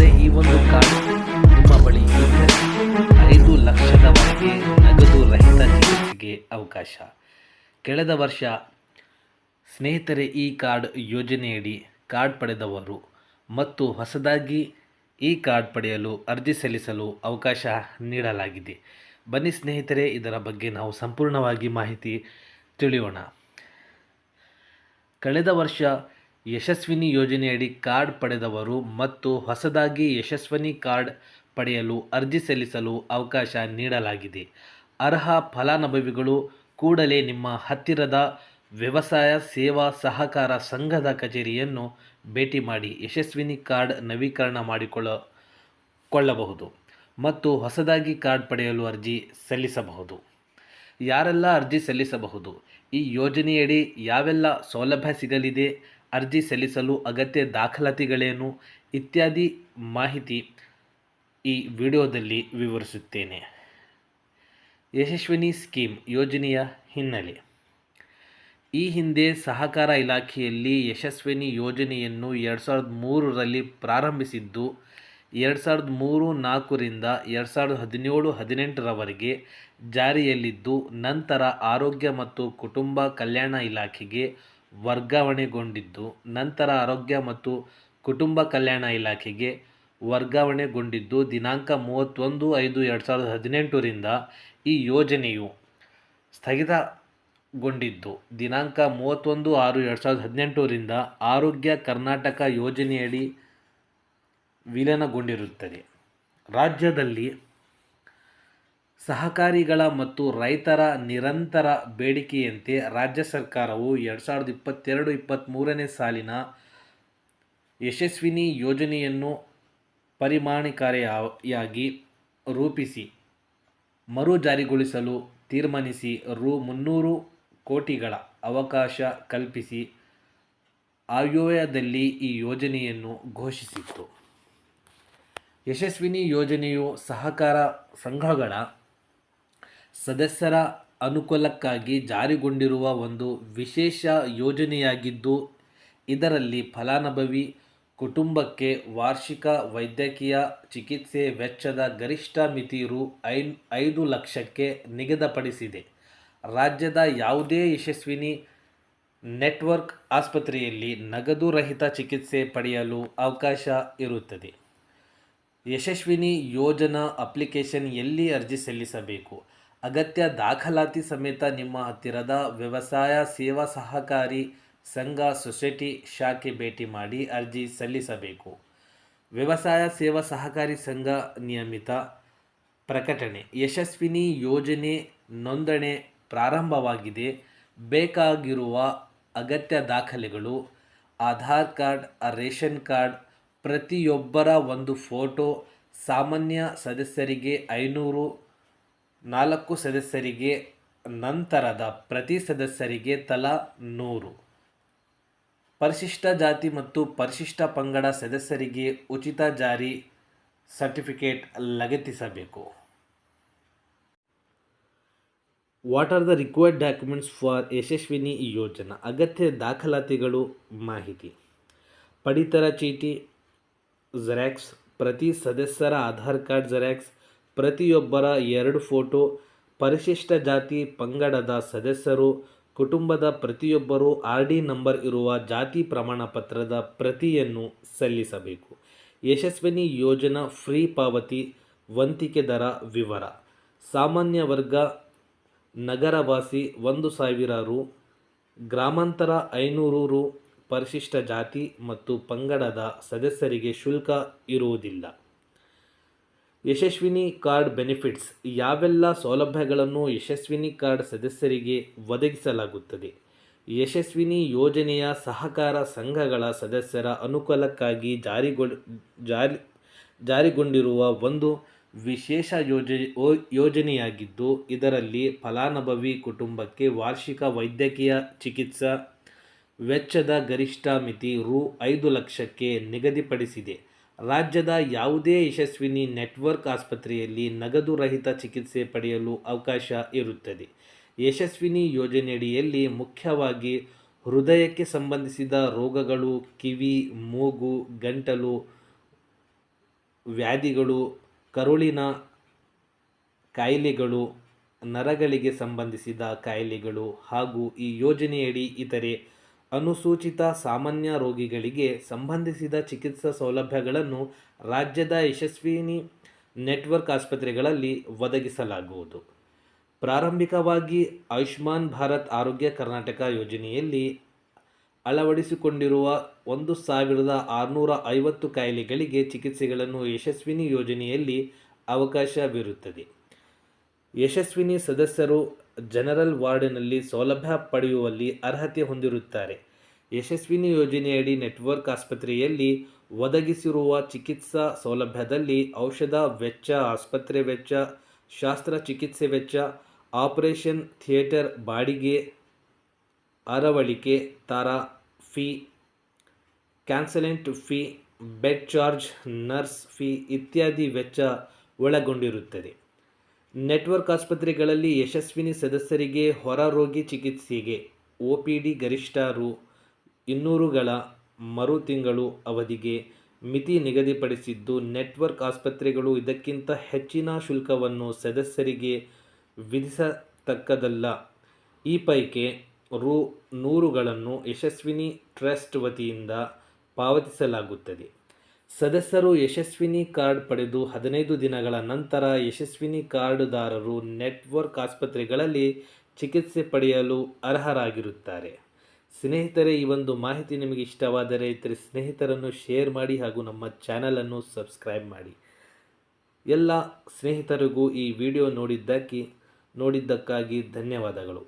ಸ್ನೇಹಿತರೆ, ಈ ಒಂದು ಕಾರ್ಡ್ ನಿಮ್ಮ ಬಳಿ ಇದ್ದರೆ 5 ಲಕ್ಷದವರೆಗೆ ನಗದು ರಹಿತ ಚಿಕಿತ್ಸೆಗೆ ಅವಕಾಶ. ಕಳೆದ ವರ್ಷ ಸ್ನೇಹಿತರೆ, ಈ ಕಾರ್ಡ್ ಯೋಜನೆಯಡಿ ಕಾರ್ಡ್ ಪಡೆದವರು ಮತ್ತು ಹೊಸದಾಗಿ ಈ ಕಾರ್ಡ್ ಪಡೆಯಲು ಅರ್ಜಿ ಸಲ್ಲಿಸಲು ಅವಕಾಶ ನೀಡಲಾಗಿದೆ. ಬನ್ನಿ ಸ್ನೇಹಿತರೆ, ಇದರ ಬಗ್ಗೆ ನಾವು ಸಂಪೂರ್ಣವಾಗಿ ಮಾಹಿತಿ ತಿಳಿಯೋಣ. ಕಳೆದ ವರ್ಷ ಯಶಸ್ವಿನಿ ಯೋಜನೆಯಡಿ ಕಾರ್ಡ್ ಪಡೆದವರು ಮತ್ತು ಹೊಸದಾಗಿ ಯಶಸ್ವಿನಿ ಕಾರ್ಡ್ ಪಡೆಯಲು ಅರ್ಜಿ ಸಲ್ಲಿಸಲು ಅವಕಾಶ ನೀಡಲಾಗಿದೆ. ಅರ್ಹ ಫಲಾನುಭವಿಗಳು ಕೂಡಲೇ ನಿಮ್ಮ ಹತ್ತಿರದ ವ್ಯವಸಾಯ ಸೇವಾ ಸಹಕಾರ ಸಂಘದ ಕಚೇರಿಯನ್ನು ಭೇಟಿ ಮಾಡಿ ಯಶಸ್ವಿನಿ ಕಾರ್ಡ್ ನವೀಕರಣ ಮಾಡಿಕೊಳ್ಳಬಹುದು ಮತ್ತು ಹೊಸದಾಗಿ ಕಾರ್ಡ್ ಪಡೆಯಲು ಅರ್ಜಿ ಸಲ್ಲಿಸಬಹುದು. ಯಾರೆಲ್ಲ ಅರ್ಜಿ ಸಲ್ಲಿಸಬಹುದು? ಈ ಯೋಜನೆಯಡಿ ಯಾವೆಲ್ಲ ಸೌಲಭ್ಯ ಸಿಗಲಿದೆ? ಅರ್ಜಿ ಸಲ್ಲಿಸಲು ಅಗತ್ಯ ದಾಖಲಾತಿಗಳೇನು? ಇತ್ಯಾದಿ ಮಾಹಿತಿ ಈ ವಿಡಿಯೋದಲ್ಲಿ ವಿವರಿಸುತ್ತೇನೆ. ಯಶಸ್ವಿನಿ ಸ್ಕೀಮ್ ಯೋಜನೆಯ ಹಿನ್ನೆಲೆ. ಈ ಹಿಂದೆ ಸಹಕಾರ ಇಲಾಖೆಯಲ್ಲಿ ಯಶಸ್ವಿನಿ ಯೋಜನೆಯನ್ನು 2003ರಲ್ಲಿ ಪ್ರಾರಂಭಿಸಿದ್ದು 2003-04ರಿಂದ 2017-18ರವರೆಗೆ ಜಾರಿಯಲ್ಲಿದ್ದು, ನಂತರ ಆರೋಗ್ಯ ಮತ್ತು ಕುಟುಂಬ ಕಲ್ಯಾಣ ಇಲಾಖೆಗೆ ವರ್ಗಾವಣೆಗೊಂಡಿದ್ದು ದಿನಾಂಕ 31/5/2018ರಿಂದ ಈ ಯೋಜನೆಯು ಸ್ಥಗಿತಗೊಂಡಿದ್ದು, ದಿನಾಂಕ 31/6/2018ರಿಂದ ಆರೋಗ್ಯ ಕರ್ನಾಟಕ ಯೋಜನೆಯಡಿ ವಿಲೀನಗೊಂಡಿರುತ್ತದೆ. ರಾಜ್ಯದಲ್ಲಿ ಸಹಕಾರಿಗಳ ಮತ್ತು ರೈತರ ನಿರಂತರ ಬೇಡಿಕೆಯಂತೆ ರಾಜ್ಯ ಸರ್ಕಾರವು 2022-23ನೇ ಸಾಲಿನ ಯಶಸ್ವಿನಿ ಯೋಜನೆಯನ್ನು ಪರಿಣಾಮಕಾರಿಯಾಗಿ ರೂಪಿಸಿ ಮರು ಜಾರಿಗೊಳಿಸಲು ತೀರ್ಮಾನಿಸಿ ರು. 300 ಕೋಟಿಗಳ ಅವಕಾಶ ಕಲ್ಪಿಸಿ ಆಯವ್ಯಯದಲ್ಲಿ ಈ ಯೋಜನೆಯನ್ನು ಘೋಷಿಸಿತ್ತು. ಯಶಸ್ವಿನಿ ಯೋಜನೆಯು ಸಹಕಾರ ಸಂಘಗಳ ಸದಸ್ಯರ ಅನುಕೂಲಕ್ಕಾಗಿ ಜಾರಿಗೊಂಡಿರುವ ಒಂದು ವಿಶೇಷ ಯೋಜನೆಯಾಗಿದ್ದು, ಇದರಲ್ಲಿ ಫಲಾನುಭವಿ ಕುಟುಂಬಕ್ಕೆ ವಾರ್ಷಿಕ ವೈದ್ಯಕೀಯ ಚಿಕಿತ್ಸೆ ವೆಚ್ಚದ ಗರಿಷ್ಠ ಮಿತಿ ರು. 5 ಲಕ್ಷಕ್ಕೆ ನಿಗದಿಪಡಿಸಿದೆ. ರಾಜ್ಯದ ಯಾವುದೇ ಯಶಸ್ವಿನಿ ನೆಟ್ವರ್ಕ್ ಆಸ್ಪತ್ರೆಯಲ್ಲಿ ನಗದು ರಹಿತ ಚಿಕಿತ್ಸೆ ಪಡೆಯಲು ಅವಕಾಶ ಇರುತ್ತದೆ. ಯಶಸ್ವಿನಿ ಯೋಜನಾ ಅಪ್ಲಿಕೇಶನ್ ಎಲ್ಲಿ ಅರ್ಜಿ ಸಲ್ಲಿಸಬೇಕು? ಅಗತ್ಯ ದಾಖಲಾತಿ ಸಮೇತ ನಿಮ್ಮ ಹತ್ತಿರದ ವ್ಯವಸಾಯ ಸೇವಾ ಸಹಕಾರಿ ಸಂಘ ಸೊಸೈಟಿ ಶಾಖೆ ಭೇಟಿ ಮಾಡಿ ಅರ್ಜಿ ಸಲ್ಲಿಸಬೇಕು. ವ್ಯವಸಾಯ ಸೇವಾ ಸಹಕಾರಿ ಸಂಘ ನಿಯಮಿತ ಪ್ರಕಟಣೆ. ಯಶಸ್ವಿನಿ ಯೋಜನೆ ನೋಂದಣಿ ಪ್ರಾರಂಭವಾಗಿದೆ. ಬೇಕಾಗಿರುವ ಅಗತ್ಯ ದಾಖಲೆಗಳು: ಆಧಾರ್ ಕಾರ್ಡ್, ರೇಷನ್ ಕಾರ್ಡ್, ಪ್ರತಿಯೊಬ್ಬರ ಒಂದು ಫೋಟೋ, ಸಾಮಾನ್ಯ ಸದಸ್ಯರಿಗೆ 500, 4 ಸದಸ್ಯರಿಗೆ, ನಂತರದ ಪ್ರತಿ ಸದಸ್ಯರಿಗೆ ತಲಾ 100, ಪರಿಶಿಷ್ಟ ಜಾತಿ ಮತ್ತು ಪರಿಶಿಷ್ಟ ಪಂಗಡ ಸದಸ್ಯರಿಗೆ ಉಚಿತ ಜಾರಿ ಸರ್ಟಿಫಿಕೇಟ್ ಲಗತ್ತಿಸಬೇಕು. What are the required documents for Yashasvini ಯೋಜನಾ? ಅಗತ್ಯ ದಾಖಲಾತಿಗಳು ಮಾಹಿತಿ: ಪಡಿತರ ಚೀಟಿ ಜೆರಾಕ್ಸ್, ಪ್ರತಿ ಸದಸ್ಯರ ಆಧಾರ್ ಕಾರ್ಡ್ ಜೆರಾಕ್ಸ್, ಪ್ರತಿಯೊಬ್ಬರ 2 ಫೋಟೋ, ಪರಿಶಿಷ್ಟ ಜಾತಿ ಪಂಗಡದ ಸದಸ್ಯರು ಕುಟುಂಬದ ಪ್ರತಿಯೊಬ್ಬರು ಆರ್.ಡಿ ನಂಬರ್ ಇರುವ ಜಾತಿ ಪ್ರಮಾಣ ಪತ್ರದ ಪ್ರತಿಯನ್ನು ಸಲ್ಲಿಸಬೇಕು. ಯಶಸ್ವಿನಿ ಯೋಜನಾ ಫ್ರೀ ಪಾವತಿ ವಂತಿಕೆ ದರ ವಿವರ: ಸಾಮಾನ್ಯ ವರ್ಗ ನಗರವಾಸಿ 1,000 ರು, ಗ್ರಾಮಾಂತರ 500 ರು, ಪರಿಶಿಷ್ಟ ಜಾತಿ ಮತ್ತು ಪಂಗಡದ ಸದಸ್ಯರಿಗೆ ಶುಲ್ಕ ಇರುವುದಿಲ್ಲ. ಯಶಸ್ವಿನಿ ಕಾರ್ಡ್ ಬೆನಿಫಿಟ್ಸ್: ಯಾವೆಲ್ಲ ಸೌಲಭ್ಯಗಳನ್ನು ಯಶಸ್ವಿನಿ ಕಾರ್ಡ್ ಸದಸ್ಯರಿಗೆ ಒದಗಿಸಲಾಗುತ್ತದೆ? ಯಶಸ್ವಿನಿ ಯೋಜನೆಯ ಸಹಕಾರ ಸಂಘಗಳ ಸದಸ್ಯರ ಅನುಕೂಲಕ್ಕಾಗಿ ಜಾರಿಗೊಂಡಿರುವ ಒಂದು ವಿಶೇಷ ಯೋಜನೆಯಾಗಿದ್ದು, ಇದರಲ್ಲಿ ಫಲಾನುಭವಿ ಕುಟುಂಬಕ್ಕೆ ವಾರ್ಷಿಕ ವೈದ್ಯಕೀಯ ಚಿಕಿತ್ಸಾ ವೆಚ್ಚದ ಗರಿಷ್ಠ ಮಿತಿ ರು. 5 ಲಕ್ಷಕ್ಕೆ ನಿಗದಿಪಡಿಸಿದೆ. ರಾಜ್ಯದ ಯಾವುದೇ ಯಶಸ್ವಿನಿ ನೆಟ್ವರ್ಕ್ ಆಸ್ಪತ್ರೆಯಲ್ಲಿ ನಗದು ರಹಿತ ಚಿಕಿತ್ಸೆ ಪಡೆಯಲು ಅವಕಾಶ ಇರುತ್ತದೆ. ಯಶಸ್ವಿನಿ ಯೋಜನೆಯಡಿಯಲ್ಲಿ ಮುಖ್ಯವಾಗಿ ಹೃದಯಕ್ಕೆ ಸಂಬಂಧಿಸಿದ ರೋಗಗಳು, ಕಿವಿ, ಮೂಗು, ಗಂಟಲು, ವ್ಯಾಧಿಗಳು, ಕರುಳಿನ ಕಾಯಿಲೆಗಳು, ನರಗಳಿಗೆ ಸಂಬಂಧಿಸಿದ ಕಾಯಿಲೆಗಳು ಹಾಗೂ ಈ ಯೋಜನೆಯಡಿ ಇತರೆ ಅನುಸೂಚಿತ ಸಾಮಾನ್ಯ ರೋಗಿಗಳಿಗೆ ಸಂಬಂಧಿಸಿದ ಚಿಕಿತ್ಸಾ ಸೌಲಭ್ಯಗಳನ್ನು ರಾಜ್ಯದ ಯಶಸ್ವಿನಿ ನೆಟ್ವರ್ಕ್ ಆಸ್ಪತ್ರೆಗಳಲ್ಲಿ ಒದಗಿಸಲಾಗುವುದು. ಪ್ರಾರಂಭಿಕವಾಗಿ ಆಯುಷ್ಮಾನ್ ಭಾರತ್ ಆರೋಗ್ಯ ಕರ್ನಾಟಕ ಯೋಜನೆಯಲ್ಲಿ ಅಳವಡಿಸಿಕೊಂಡಿರುವ 1650 ಕಾಯಿಲೆಗಳಿಗೆ ಚಿಕಿತ್ಸೆಗಳನ್ನು ಯಶಸ್ವಿನಿ ಯೋಜನೆಯಲ್ಲಿ ಅವಕಾಶವಿರುತ್ತದೆ. ಯಶಸ್ವಿನಿ ಸದಸ್ಯರು ಜನರಲ್ ವಾರ್ಡ್ನಲ್ಲಿ ಸೌಲಭ್ಯ ಪಡೆಯುವಲ್ಲಿ ಅರ್ಹತೆ ಹೊಂದಿರುತ್ತಾರೆ. ಯಶಸ್ವಿನಿ ಯೋಜನೆಯಡಿ ನೆಟ್ವರ್ಕ್ ಆಸ್ಪತ್ರೆಯಲ್ಲಿ ಒದಗಿಸಿರುವ ಚಿಕಿತ್ಸಾ ಸೌಲಭ್ಯದಲ್ಲಿ ಔಷಧ ವೆಚ್ಚ, ಆಸ್ಪತ್ರೆ ವೆಚ್ಚ, ಶಸ್ತ್ರಚಿಕಿತ್ಸೆ ವೆಚ್ಚ, ಆಪರೇಷನ್ ಥಿಯೇಟರ್ ಬಾಡಿಗೆ, ಅರವಳಿಕೆ ದರ fee, consultant fee, bed charge, nurse fee ಇತ್ಯಾದಿ ವೆಚ್ಚ ಒಳಗೊಂಡಿರುತ್ತದೆ. ನೆಟ್ವರ್ಕ್ ಆಸ್ಪತ್ರೆಗಳಲ್ಲಿ ಯಶಸ್ವಿನಿ ಸದಸ್ಯರಿಗೆ ಹೊರ ರೋಗಿ ಚಿಕಿತ್ಸೆಗೆ OPD ಗರಿಷ್ಠ ರು. 200ಗಳ ಮರು ತಿಂಗಳು ಅವಧಿಗೆ ಮಿತಿ ನಿಗದಿಪಡಿಸಿದ್ದು, ನೆಟ್ವರ್ಕ್ ಆಸ್ಪತ್ರೆಗಳು ಇದಕ್ಕಿಂತ ಹೆಚ್ಚಿನ ಶುಲ್ಕವನ್ನು ಸದಸ್ಯರಿಗೆ ವಿಧಿಸತಕ್ಕದ್ದಲ್ಲ. ಈ ಪೈಕಿ ರು. 100ಗಳನ್ನು ಯಶಸ್ವಿನಿ ಟ್ರಸ್ಟ್ ವತಿಯಿಂದ ಪಾವತಿಸಲಾಗುತ್ತದೆ. ಸದಸ್ಯರು ಯಶಸ್ವಿನಿ ಕಾರ್ಡ್ ಪಡೆದು 15 ದಿನಗಳ ನಂತರ ಯಶಸ್ವಿನಿ ಕಾರ್ಡುದಾರರು ನೆಟ್ವರ್ಕ್ ಆಸ್ಪತ್ರೆಗಳಲ್ಲಿ ಚಿಕಿತ್ಸೆ ಪಡೆಯಲು ಅರ್ಹರಾಗಿರುತ್ತಾರೆ. ಸ್ನೇಹಿತರೆ, ಈ ಒಂದು ಮಾಹಿತಿ ನಿಮಗೆ ಇಷ್ಟವಾದರೆ ಇತರೆ ಸ್ನೇಹಿತರನ್ನು ಶೇರ್ ಮಾಡಿ ಹಾಗೂ ನಮ್ಮ ಚಾನಲನ್ನು ಸಬ್ಸ್ಕ್ರೈಬ್ ಮಾಡಿ. ಎಲ್ಲ ಸ್ನೇಹಿತರಿಗೂ ಈ ವಿಡಿಯೋ ನೋಡಿದ್ದಕ್ಕಾಗಿ ಧನ್ಯವಾದಗಳು.